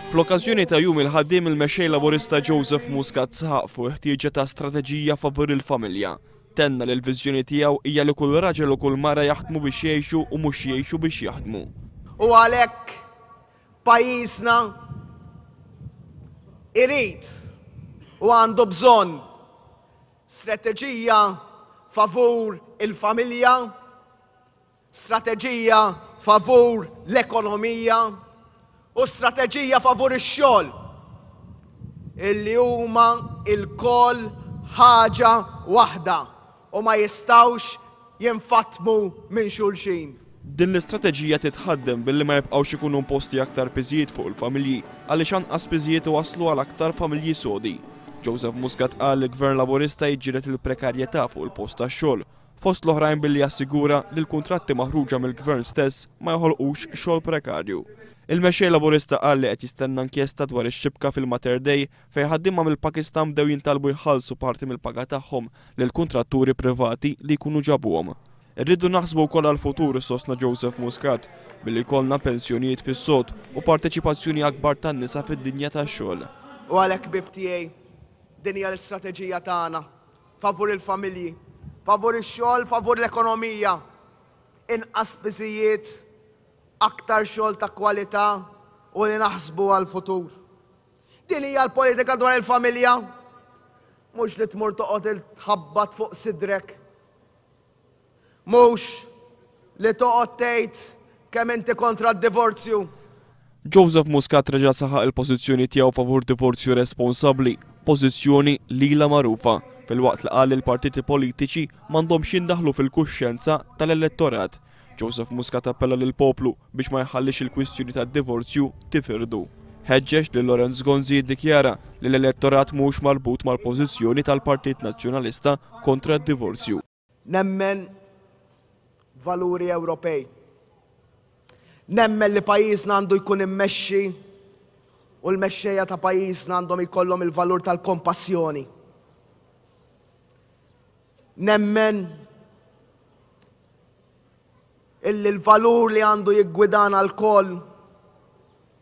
Fl-okkażjoni ta' jum il-ħaddiem il-Mexxej Laburista Joseph Muscat sħaq fuq ħtieġa ta' strateġija favur il-familja. Tenna li l-viżjoni tiegħu hija li kull raġel u kull mara jaħdmu biex jgħixu u mhux jgħixu biex jaħdmu. U għalhekk Pajjiżna irid u għandu bżonn strateġija favur il-familja, strateġija favur l-ekonomija u strateġija favur ix-xogħol illi huma l-koll ħaġa waħda u ma jistgħux jinfatmu minn xulxin. Din l-istrateġija titħaddem billi ma jibqgħux ikunu imposti aktar pizijiet fuq il-familji għaliex anqas piżijiet waslu għal aktar familji sodi. Joseph Muscat qal li l-Gvern Laburista jiġġieled il-prekarjetà fuq il-post tax-xogħol, fost l-oħrajn billi jassigura li l-kuntratti maħruġa mill-Gvern stess ma jħolqux xogħol prekarju. Il-Mexxej Laburista qal li qed jistenna inkjesta dwar ix-xibka fil-Mater Dei fejn ħaddiema mill-Pakistan bdew jintalbu jħallsu parti mill-paga tagħhom lil kuntratturi privati li jkunu ġabuhom. Irridu naħsbu wkoll għall-futur sostna Joseph Muscat billi jkollna pensjonijiet fis-sod u parteċipazzjoni akbar tan-nisa fid-dinja tax-xogħol. U għalhekk bib tiegħi din hija l-istrateġija tagħna favur il-familji, favur ix-xogħol, favur l-ekonomija, inqas piżijiet, aktar xogħol ta' kwalità u li naħsbu għall-futur. Din hija l-politika dwar il-familja, mhux li tmur toqgħod tħabbat fuq sidrek, mhux li toqgħod tgħid kemm inti kontra d-divorzju. Joseph Muscat reġa' saħaq il-pożizzjoni tiegħu favur divorzju responsabbli, pożizzjoni lilha magħrufa, filwaqt li qal il-partiti politiċi m'għandhomx jindaħlu fil-kuxjenza tal-elettorat. Joseph Muscat appella lil poplu biex ma jħallix il-kwistjoni tad-divorzju tifirdu. Ħeġġeġ li Lorenz Gonzi jiddikjara li l-elettorat mhux marbut mal-pożizzjoni tal-Partit Nazzjonalista kontra d-divorzju. Nemmen valuri Ewropej. Nemmen li Pajjiżna għandu jkun immexxi u l-mexxejja ta' Pajjiżna għandhom ikollhom il-valur tal-kompassjoni. Nemmen illi l-valur li għandu jiggwidana l-koll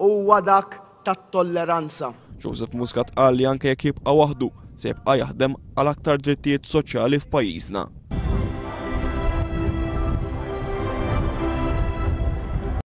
huwa dak tat-tolleranza. Joseph Muscat qal li anke jekk jibqa' waħdu se jibqa' jaħdem għal aktar drittijiet soċjali f'Pajjiżna.